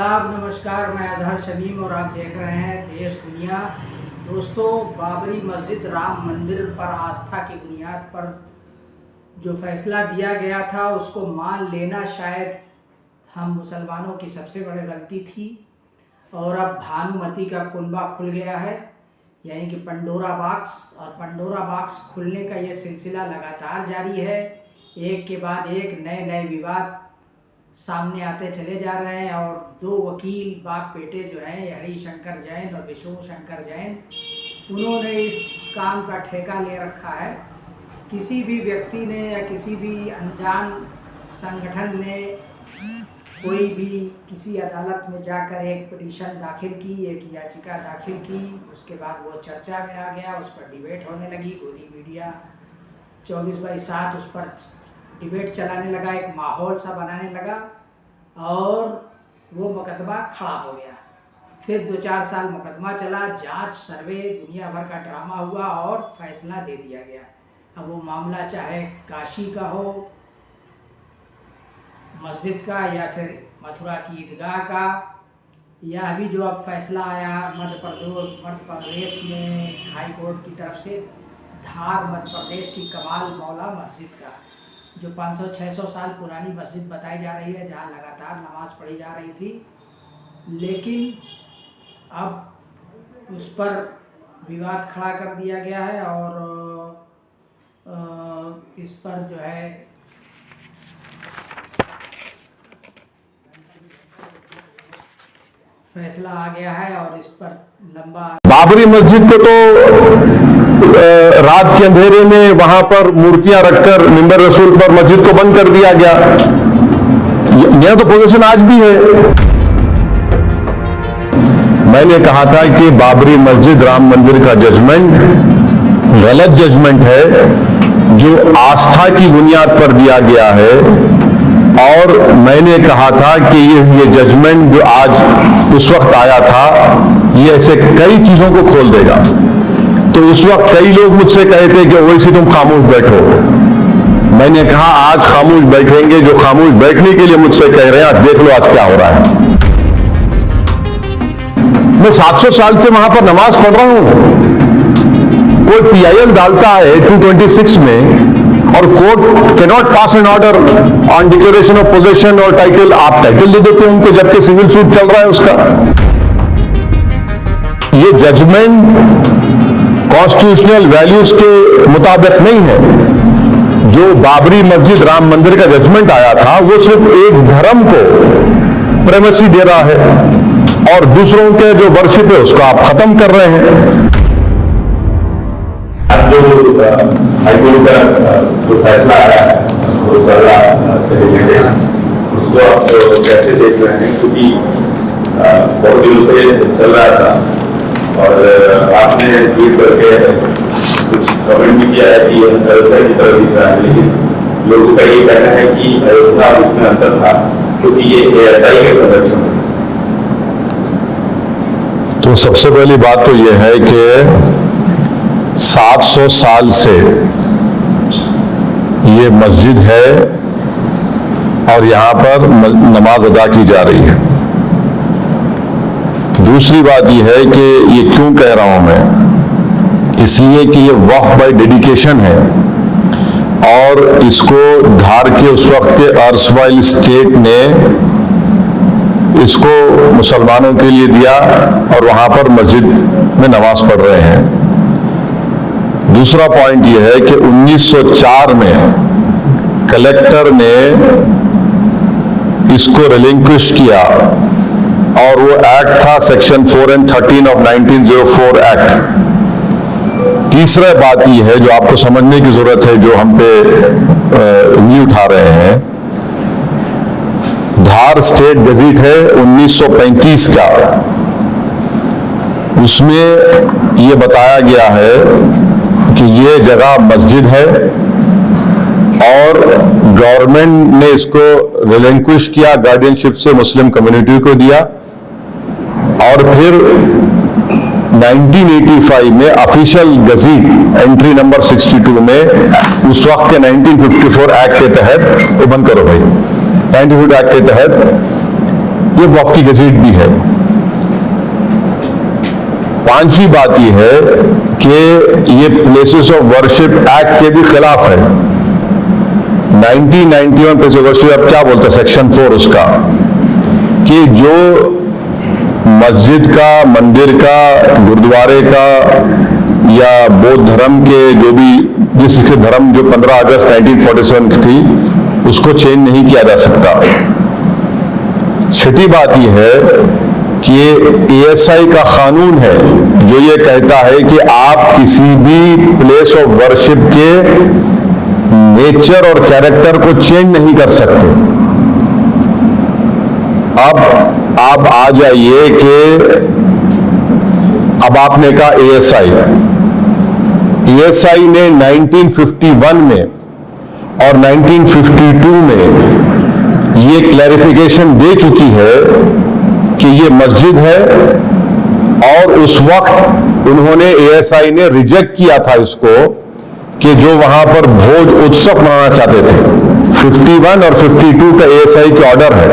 आदाब नमस्कार, मैं अजहर शमीम और आप देख रहे हैं देश दुनिया। दोस्तों, बाबरी मस्जिद राम मंदिर पर आस्था की बुनियाद पर जो फैसला दिया गया था उसको मान लेना शायद हम मुसलमानों की सबसे बड़ी गलती थी। और अब भानुमति का कुनबा खुल गया है, यानी कि पंडोरा बॉक्स। और पंडोरा बॉक्स खुलने का ये सिलसिला लगातार जारी है। एक के बाद एक नए विवाद सामने आते चले जा रहे हैं। और दो वकील बाप बेटे जो हैं, हरिशंकर जैन और विष्णु शंकर जैन, उन्होंने इस काम का ठेका ले रखा है। किसी भी व्यक्ति ने या किसी भी अनजान संगठन ने कोई भी किसी अदालत में जाकर एक पिटीशन दाखिल की, एक याचिका दाखिल की, उसके बाद वो चर्चा में आ गया, उस पर डिबेट होने लगी। गोदी मीडिया 24/7 उस पर डिबेट चलाने लगा, एक माहौल सा बनाने लगा और वो मुकदमा खड़ा हो गया। फिर 2-4 साल मुकदमा चला, जांच, सर्वे, दुनिया भर का ड्रामा हुआ और फैसला दे दिया गया। अब वो मामला चाहे काशी का हो, मस्जिद का, या फिर मथुरा की ईदगाह का, या अभी जो अब फैसला आया मध्य प्रदेश में हाई कोर्ट की तरफ से, धार मध्य प्रदेश की कमाल मौला मस्जिद का, जो 500-600 साल पुरानी मस्जिद बताई जा रही है, जहाँ लगातार नमाज पढ़ी जा रही थी। लेकिन अब उस पर विवाद खड़ा कर दिया गया है और इस पर जो है फैसला आ गया है और इस पर लंबा। बाबरी मस्जिद को तो रात के अंधेरे में वहां पर मूर्तियां रखकर मिंबर रसूल पर मस्जिद को बंद कर दिया गया। यह तो पोजीशन आज भी है। मैंने कहा था कि बाबरी मस्जिद राम मंदिर का जजमेंट गलत जजमेंट है, जो आस्था की बुनियाद पर दिया गया है। और मैंने कहा था कि ये जजमेंट जो आज उस वक्त आया था, ये ऐसे कई चीजों को खोल देगा। तो उस वक्त कई लोग मुझसे कहे थे कि वैसे तुम खामोश बैठो। मैंने कहा आज खामोश बैठेंगे जो खामोश बैठने के लिए मुझसे कह रहे हैं। आज देख लो आज क्या हो रहा है। मैं 700 साल से वहां पर नमाज पढ़ रहा हूं। कोई PIL डालता है 226 में और court cannot pass an order on declaration of possession और टाइटल। आप टाइटल दे देते हैं उनको, जबकि सिविल सूट चल रहा है उसका। ये जजमेंट कॉन्स्टिट्यूशनल वैल्यूज के मुताबिक नहीं है। जो बाबरी मस्जिद राम मंदिर का जजमेंट आया था, वो सिर्फ एक धर्म को प्रेमेसी दे रहा है और दूसरों के जो वर्शिप है उसको आप खत्म कर रहे हैं। हाईकोर्ट का जो फैसला आया है वो सजा से रिलेटेड, उसको आप कैसे देख रहे हैं? क्योंकि बहुत दिनों से चल रहा था और आपने ट्वीट करके कुछ कमेंट भी किया है कि अयोध्या की तरह दिख रहा है, लेकिन लोगों का ये कहना है कि अयोध्या उसमें अंतर था क्योंकि ये ASI के संरक्षण है। तो सबसे पहली बात तो यह है कि 700 साल से ये मस्जिद है और यहां पर नमाज अदा की जा रही है। दूसरी बात यह है कि ये क्यों कह रहा हूं मैं, इसलिए कि ये वक्फ बाय डेडिकेशन है और इसको धार के उस वक्त के अर्सवाइल स्टेट ने इसको मुसलमानों के लिए दिया और वहां पर मस्जिद में नमाज पढ़ रहे हैं। दूसरा पॉइंट यह है कि 1904 में कलेक्टर ने इसको रिलिंक्विश किया और वो एक्ट था सेक्शन 4 and 13 ऑफ 1904 एक्ट। तीसरा बात यह है जो आपको समझने की जरूरत है, जो हम पे नहीं उठा रहे हैं। धार स्टेट गजट है 1935 का, उसमें ये बताया गया है कि ये जगह मस्जिद है और गवर्नमेंट ने इसको रिलिंक्विश किया, गार्डियनशिप से मुस्लिम कम्युनिटी को दिया। और फिर 1985 में ऑफिशियल गजट एंट्री नंबर 62 में उस वक्त के 1954 एक्ट के तहत, वो बंद करो भाई, 1954 एक्ट के तहत ये वक्फ की गज़ीट भी है। पांचवी बात यह है कि ये प्लेसेस ऑफ वर्शिप एक्ट के भी खिलाफ है। 1991 प्लेस ऑफ वर्शिप अब क्या बोलता है सेक्शन 4 उसका, कि जो मस्जिद का, मंदिर का, गुरुद्वारे का या बौद्ध धर्म के जो भी जिस सिख धर्म जो 15 अगस्त 1947 थी उसको चेंज नहीं किया जा सकता। छठी बात यह है कि ASI का कानून है जो ये कहता है कि आप किसी भी प्लेस ऑफ वर्शिप के नेचर और कैरेक्टर को चेंज नहीं कर सकते। अब आप आ जाइए कि अब आपने कहा ASI ने 1951 में और 1952 में ये क्लैरिफिकेशन दे चुकी है कि ये मस्जिद है, और उस वक्त उन्होंने ASI ने रिजेक्ट किया था इसको कि जो वहां पर भोज उत्सव मनाना चाहते थे। 51 और 52 का ASI के ऑर्डर है।